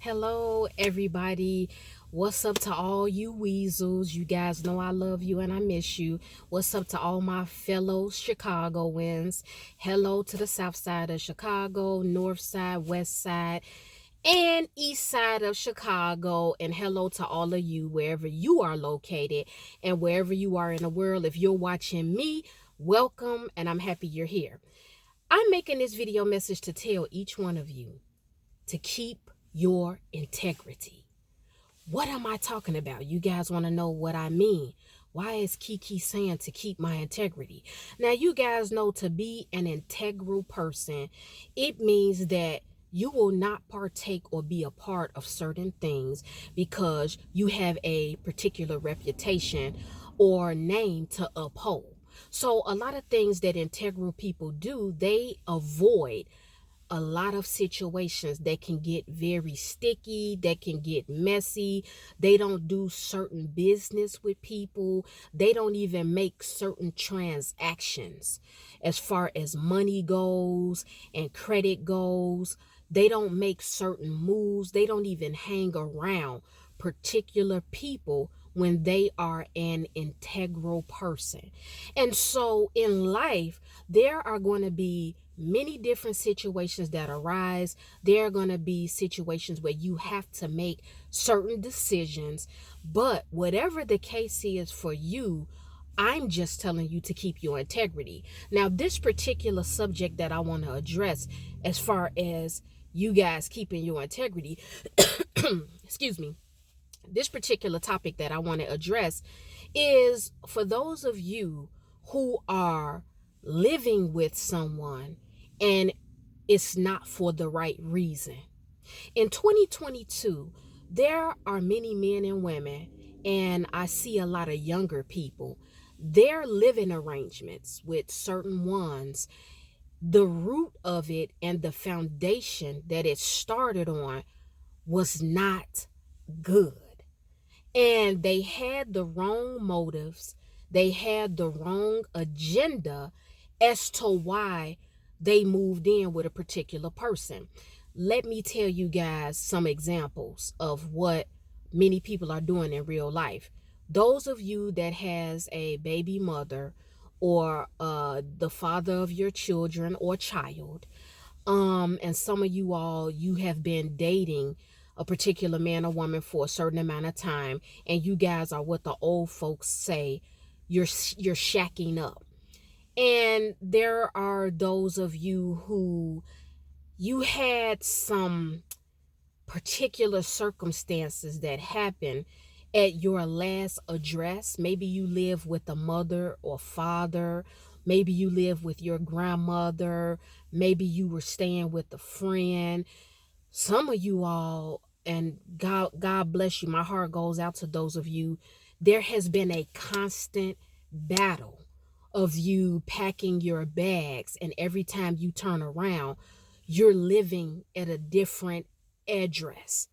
Hello, everybody. What's up to all you weasels? You guys know I love you and I miss you. What's up to all my fellow Chicagoans? Hello to the south side of Chicago, north side, west side, and east side of Chicago. And hello to all of you wherever you are located and wherever you are in the world. If you're watching me, welcome and I'm happy you're here. I'm making this video message to tell each one of you to keep your integrity. What am I talking about? You guys want to know what I mean. Why is Kiki saying to keep my integrity? Now, you guys know to be an integral person, it means that you will not partake or be a part of certain things because you have a particular reputation or name to uphold. So a lot of things that integral people do, they avoid a lot of situations that can get very sticky, that can get messy. They don't do certain business with people. They don't even make certain transactions as far as money goes and credit goes. They don't make certain moves. They don't even hang around particular people when they are an integral person. And so in life, there are going to be many different situations that arise. There are going to be situations where you have to make certain decisions. But whatever the case is for you, I'm just telling you to keep your integrity. Now, this particular subject that I want to address, as far as you guys keeping your integrity, excuse me, this particular topic that I want to address is for those of you who are living with someone and it's not for the right reason. In 2022, there are many men and women, and I see a lot of younger people. Their living arrangements with certain ones, the root of it and the foundation that it started on was not good. And they had the wrong motives, they had the wrong agenda as to why they moved in with a particular person. Let me tell you guys some examples of what many people are doing in real life. Those of you that has a baby mother or the father of your children or child, and some of you all, you have been dating a particular man or woman for a certain amount of time, and you guys are what the old folks say, you're shacking up. And there are those of you who you had some particular circumstances that happened at your last address. Maybe you live with a mother or father. Maybe you live with your grandmother. Maybe you were staying with a friend. Some of you all, and God bless you, my heart goes out to those of you. There has been a constant battle of you packing your bags, and every time you turn around, you're living at a different address.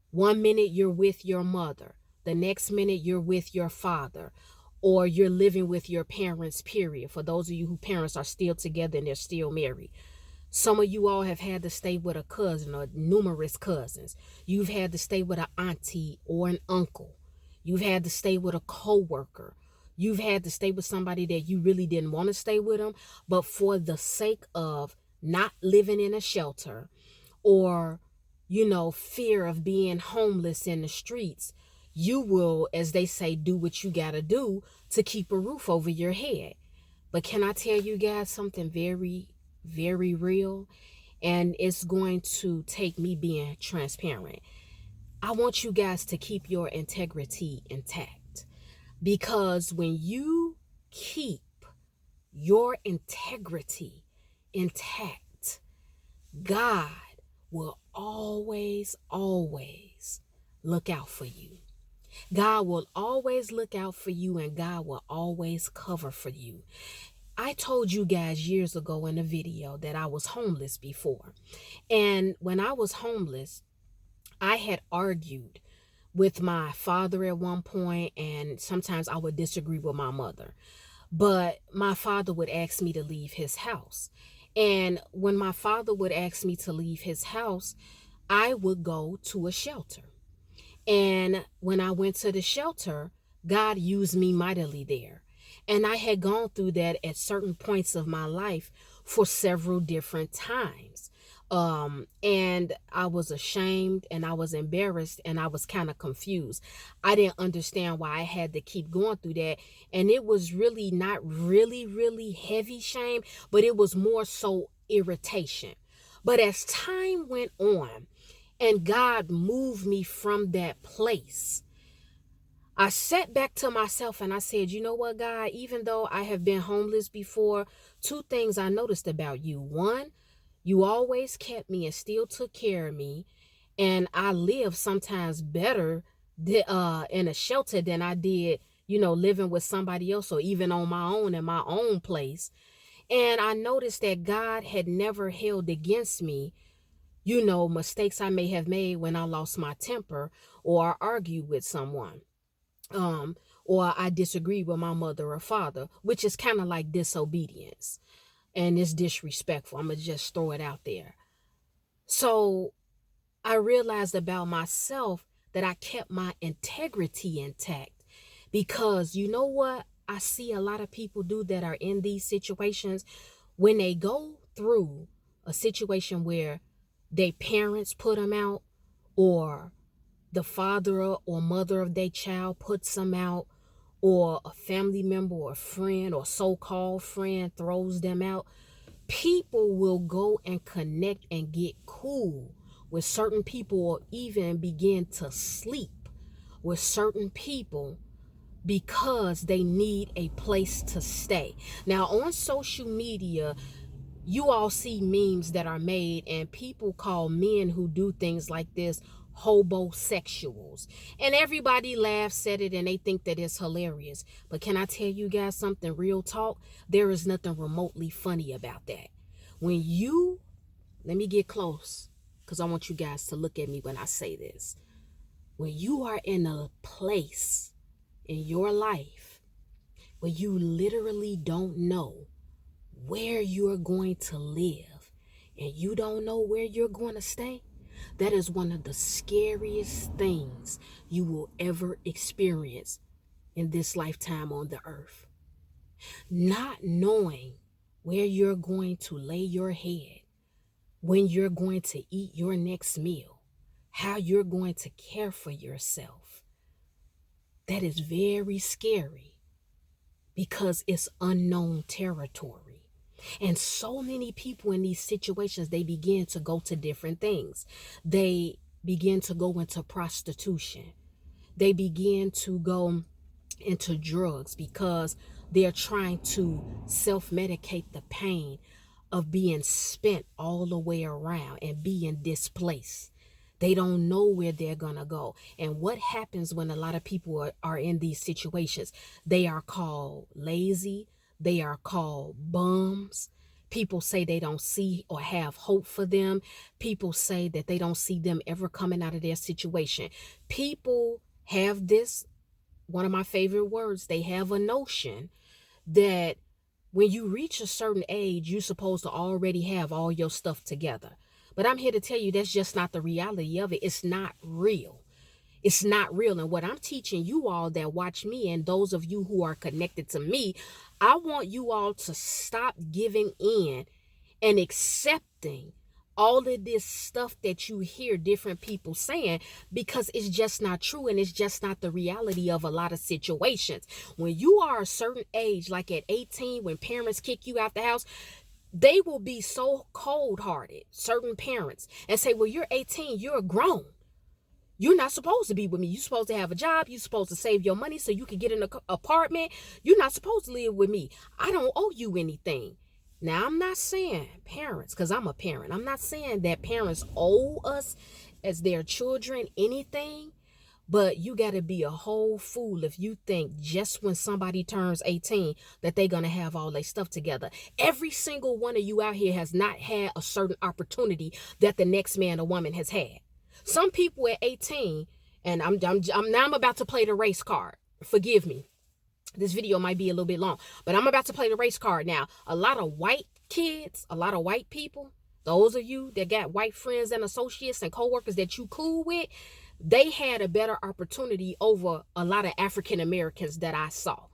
One minute you're with your mother, the next minute you're with your father, or you're living with your parents, period. For those of you whose parents are still together and they're still married. Some of you all have had to stay with a cousin or numerous cousins. You've had to stay with an auntie or an uncle. You've had to stay with a coworker. You've had to stay with somebody that you really didn't want to stay with them, but for the sake of not living in a shelter or, fear of being homeless in the streets, you will, as they say, do what you got to do to keep a roof over your head. But can I tell you guys something very, very real? And it's going to take me being transparent. I want you guys to keep your integrity intact, because when you keep your integrity intact, God will always, always look out for you. God will always look out for you, and God will always cover for you. I told you guys years ago in a video that I was homeless before. And when I was homeless, I had argued with my father at one point, and sometimes I would disagree with my mother. But my father would ask me to leave his house. And when my father would ask me to leave his house, I would go to a shelter. And when I went to the shelter, God used me mightily there. And I had gone through that at certain points of my life for several different times. And I was ashamed and I was embarrassed and I was kind of confused. I didn't understand why I had to keep going through that. And it was really not really heavy shame, but it was more so irritation. But as time went on, and God moved me from that place, I sat back to myself and I said, you know what, God, even though I have been homeless before, two things I noticed about you. One, you always kept me and still took care of me. And I live sometimes better in a shelter than I did, living with somebody else or even on my own in my own place. And I noticed that God had never held against me mistakes I may have made when I lost my temper or I argued with someone, or I disagreed with my mother or father, which is kind of like disobedience and it's disrespectful. I'm going to just throw it out there. So I realized about myself that I kept my integrity intact because you know what? I see a lot of people do that are in these situations when they go through a situation where their parents put them out or the father or mother of their child puts them out or a family member or a friend or so-called friend throws them out. People will go and connect and get cool with certain people or even begin to sleep with certain people because they need a place to stay. Now on social media, you all see memes that are made and people call men who do things like this hobosexuals. And everybody laughs at it and they think that it's hilarious. But can I tell you guys something real talk? There is nothing remotely funny about that. Let me get close because I want you guys to look at me when I say this. When you are in a place in your life where you literally don't know where you're going to live and you don't know where you're going to stay, that is one of the scariest things you will ever experience in this lifetime on the earth. Not knowing where you're going to lay your head, when you're going to eat your next meal, how you're going to care for yourself. That is very scary because it's unknown territory. And so many people in these situations, they begin to go to different things. They begin to go into prostitution. They begin to go into drugs because they're trying to self-medicate the pain of being spent all the way around and being displaced. They don't know where they're going to go. And what happens when a lot of people are in these situations? They are called lazy. They are called bums. People say they don't see or have hope for them. People say that they don't see them ever coming out of their situation. People have this, one of my favorite words, they have a notion that when you reach a certain age, you're supposed to already have all your stuff together. But I'm here to tell you that's just not the reality of it. It's not real. It's not real. And what I'm teaching you all that watch me and those of you who are connected to me, I want you all to stop giving in and accepting all of this stuff that you hear different people saying because it's just not true and it's just not the reality of a lot of situations. When you are a certain age, like at 18, when parents kick you out the house, they will be so cold-hearted, certain parents, and say, well, you're 18, you're grown. You're not supposed to be with me. You're supposed to have a job. You're supposed to save your money so you can get an apartment. You're not supposed to live with me. I don't owe you anything. Now, I'm not saying parents, because I'm a parent. I'm not saying that parents owe us as their children anything. But you got to be a whole fool if you think just when somebody turns 18 that they're going to have all their stuff together. Every single one of you out here has not had a certain opportunity that the next man or woman has had. Some people at 18, and I'm about to play the race card. Forgive me. This video might be a little bit long, but I'm about to play the race card now. A lot of white kids, a lot of white people, Those of you that got white friends and associates and coworkers that you cool with, they had a better opportunity over a lot of African Americans that I saw.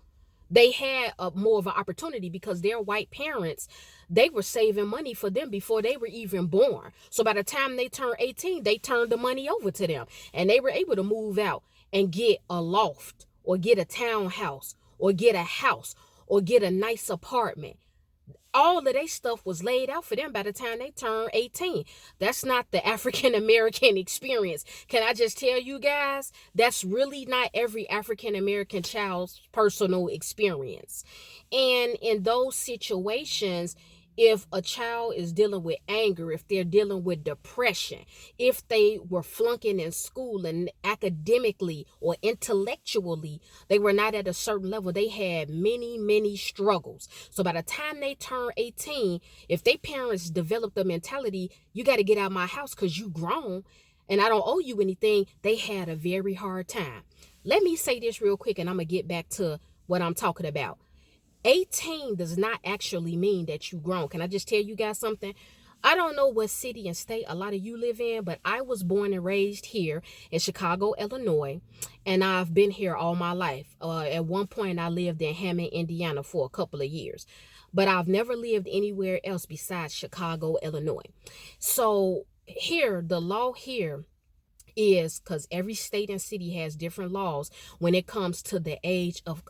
They had more of an opportunity because their white parents, they were saving money for them before they were even born. So by the time they turned 18, they turned the money over to them, and they were able to move out and get a loft or get a townhouse or get a house or get a nice apartment. All of their stuff was laid out for them by the time they turned 18. That's not the African American experience. Can I just tell you guys, that's really not every African American child's personal experience. And in those situations, if a child is dealing with anger, if they're dealing with depression, if they were flunking in school and academically or intellectually, they were not at a certain level, they had many, many struggles. So by the time they turn 18, if their parents develop the mentality, you got to get out of my house because you grown and I don't owe you anything, they had a very hard time. Let me say this real quick and I'm going to get back to what I'm talking about. 18 does not actually mean that you grown. Can I just tell you guys something? I don't know what city and state a lot of you live in, but I was born and raised here in Chicago, Illinois, and I've been here all my life. At one point, I lived in Hammond, Indiana for a couple of years, but I've never lived anywhere else besides Chicago, Illinois. So here, the law here is, because every state and city has different laws when it comes to the age of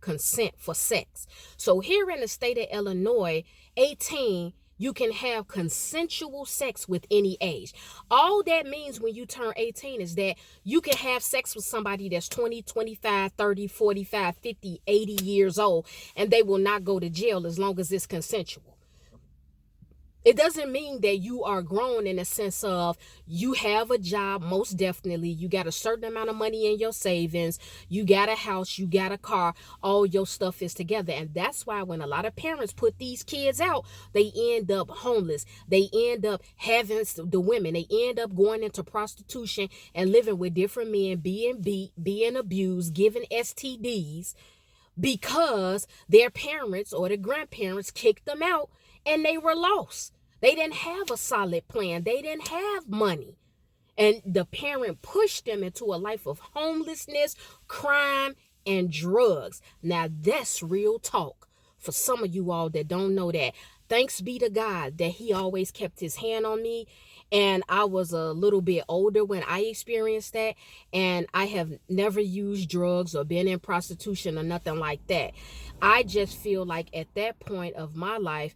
consent for sex. So here in the state of Illinois, 18, you can have consensual sex with any age. All that means when you turn 18 is that you can have sex with somebody that's 20, 25, 30, 45, 50, 80 years old, and they will not go to jail as long as it's consensual. It doesn't mean that you are grown in the sense of you have a job, most definitely. You got a certain amount of money in your savings. You got a house, you got a car, all your stuff is together. And that's why when a lot of parents put these kids out, they end up homeless. They end up having the women. They end up going into prostitution and living with different men, being beat, being abused, giving STDs because their parents or the grandparents kicked them out and they were lost. They didn't have a solid plan. They didn't have money. And the parent pushed them into a life of homelessness, crime, and drugs. Now that's real talk for some of you all that don't know that. Thanks be to God that he always kept his hand on me. And I was a little bit older when I experienced that. And I have never used drugs or been in prostitution or nothing like that. I just feel like at that point of my life,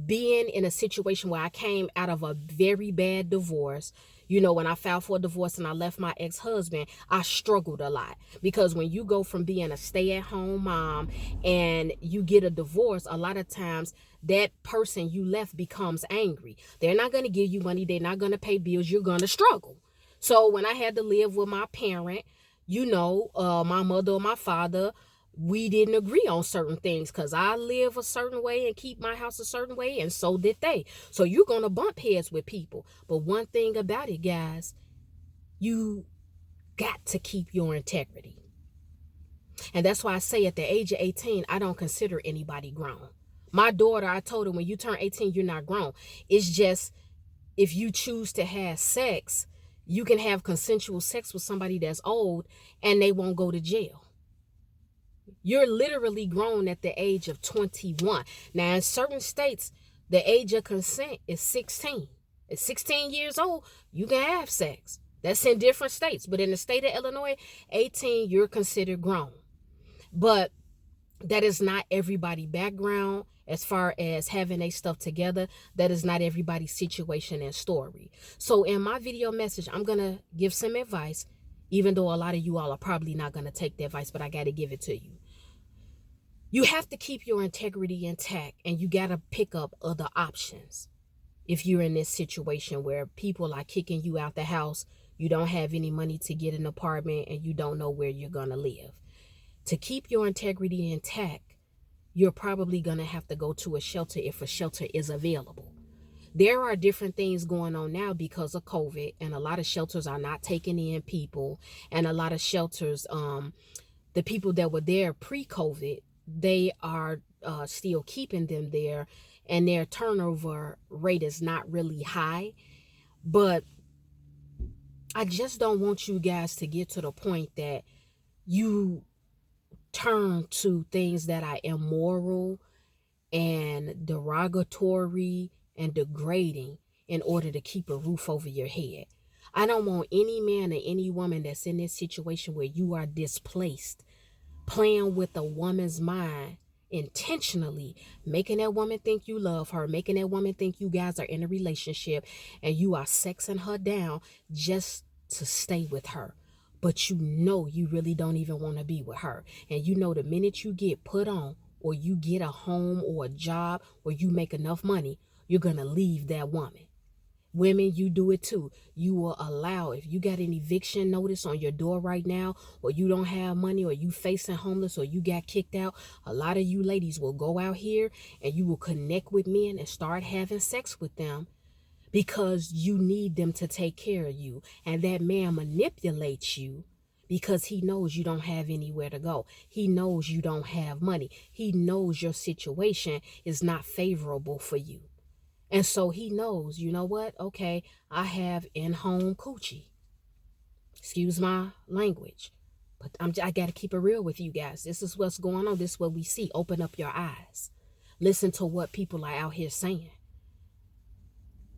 being in a situation where I came out of a very bad divorce, you know, when I filed for a divorce and I left my ex-husband, I struggled a lot because when you go from being a stay-at-home mom and you get a divorce, a lot of times that person you left becomes angry. They're not going to give you money. They're not going to pay bills. You're going to struggle. So when I had to live with my parent, you know, my mother or my father, we didn't agree on certain things because I live a certain way and keep my house a certain way, and so did they. So you're going to bump heads with people. But one thing about it, guys, you got to keep your integrity. And that's why I say at the age of 18, I don't consider anybody grown. My daughter, I told her, when you turn 18, you're not grown. It's just if you choose to have sex, you can have consensual sex with somebody that's old and they won't go to jail. You're literally grown at the age of 21. Now, in certain states, the age of consent is 16. At 16 years old, you can have sex. That's in different states. But in the state of Illinois, 18, you're considered grown. But that is not everybody's background as far as having their stuff together. That is not everybody's situation and story. So in my video message, I'm going to give some advice, even though a lot of you all are probably not going to take the advice, but I got to give it to you. You have to keep your integrity intact, and you got to pick up other options. If you're in this situation where people are kicking you out the house, you don't have any money to get an apartment, and you don't know where you're going to live. To keep your integrity intact, you're probably going to have to go to a shelter if a shelter is available. There are different things going on now because of COVID, and a lot of shelters are not taking in people, and a lot of shelters, the people that were there pre-COVID, they are still keeping them there, and their turnover rate is not really high. But I just don't want you guys to get to the point that you turn to things that are immoral and derogatory and degrading in order to keep a roof over your head. I don't want any man or any woman that's in this situation where you are displaced playing with a woman's mind intentionally, making that woman think you love her, making that woman think you guys are in a relationship and you are sexing her down just to stay with her. But you know you really don't even want to be with her. And you know the minute you get put on or you get a home or a job or you make enough money, you're going to leave that woman. Women, you do it too. You will allow, if you got an eviction notice on your door right now, or you don't have money, or you facing homeless, or you got kicked out, a lot of you ladies will go out here and you will connect with men and start having sex with them because you need them to take care of you. And that man manipulates you because he knows you don't have anywhere to go. He knows you don't have money. He knows your situation is not favorable for you. And so he knows, you know what? Okay, I have in-home coochie. Excuse my language. But I got to keep it real with you guys. This is what's going on. This is what we see. Open up your eyes. Listen to what people are out here saying.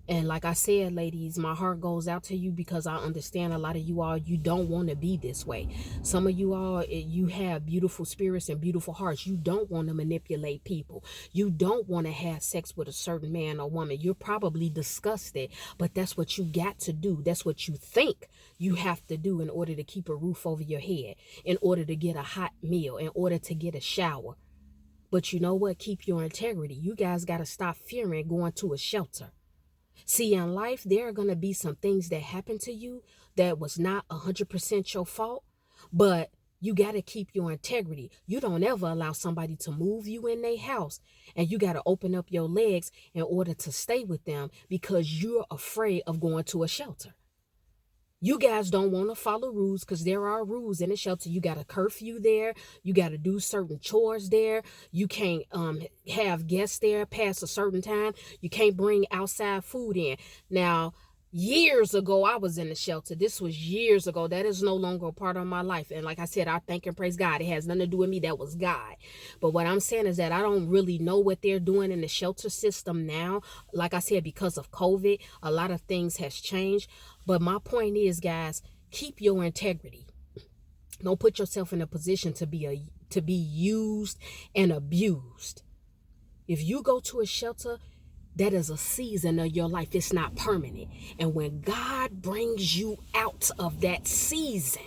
And like I said, ladies, my heart goes out to you because I understand a lot of you all, you don't want to be this way. Some of you all, you have beautiful spirits and beautiful hearts. You don't want to manipulate people. You don't want to have sex with a certain man or woman. You're probably disgusted, but that's what you got to do. That's what you think you have to do in order to keep a roof over your head, in order to get a hot meal, in order to get a shower. But you know what? Keep your integrity. You guys got to stop fearing going to a shelter. See, in life, there are going to be some things that happen to you that was not 100% your fault, but you got to keep your integrity. You don't ever allow somebody to move you in their house, and you got to open up your legs in order to stay with them because you're afraid of going to a shelter. You guys don't want to follow rules because there are rules in the shelter. You got a curfew there. You got to do certain chores there. You can't have guests there past a certain time. You can't bring outside food in. Now, years ago, I was in the shelter. This was years ago. That is no longer a part of my life. And like I said, I thank and praise God. It has nothing to do with me. That was God. But what I'm saying is that I don't really know what they're doing in the shelter system now. Like I said, because of COVID, a lot of things has changed. But my point is, guys, keep your integrity. Don't put yourself in a position to be used and abused. If you go to a shelter, that is a season of your life. It's not permanent. And when God brings you out of that season,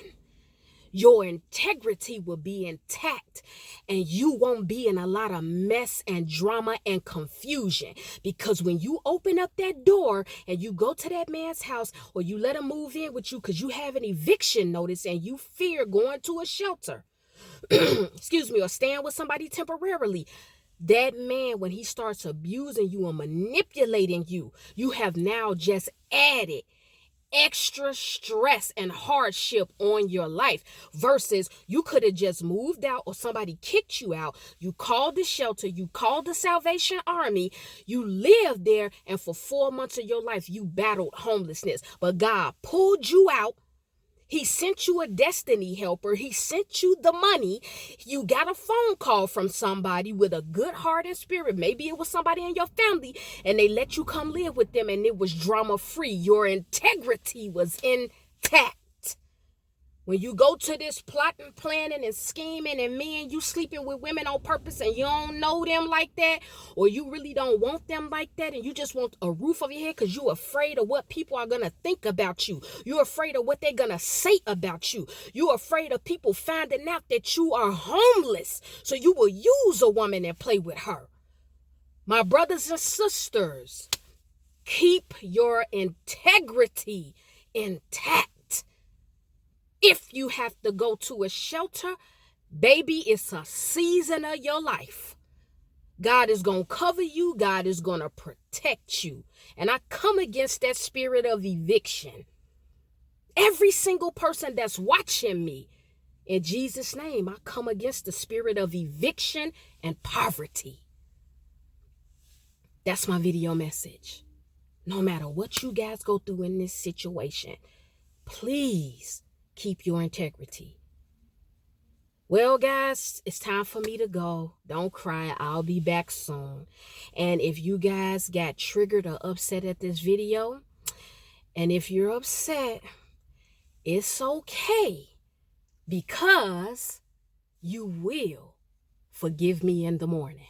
your integrity will be intact and you won't be in a lot of mess and drama and confusion. Because when you open up that door and you go to that man's house or you let him move in with you because you have an eviction notice and you fear going to a shelter, excuse me, or staying with somebody temporarily, that man, when he starts abusing you and manipulating you, you have now just added extra stress and hardship on your life versus you could have just moved out or somebody kicked you out. You called the shelter, you called the Salvation Army, you lived there, and for 4 months of your life, you battled homelessness. But God pulled you out. He sent you a destiny helper. He sent you the money. You got a phone call from somebody with a good heart and spirit. Maybe it was somebody in your family and they let you come live with them and it was drama free. Your integrity was intact. When you go to this plotting, planning, and scheming, and men, you sleeping with women on purpose and you don't know them like that, or you really don't want them like that, and you just want a roof over your head because you're afraid of what people are going to think about you. You're afraid of what they're going to say about you. You're afraid of people finding out that you are homeless, so you will use a woman and play with her. My brothers and sisters, keep your integrity intact. If you have to go to a shelter, baby, it's a season of your life. God is going to cover you. God is going to protect you. And I come against that spirit of eviction. Every single person that's watching me, in Jesus' name, I come against the spirit of eviction and poverty. That's my video message. No matter what you guys go through in this situation, please keep your integrity. Well, guys, it's time for me to go. Don't cry. I'll be back soon. And if you guys got triggered or upset at this video, and if you're upset, it's okay, because you will forgive me in the morning.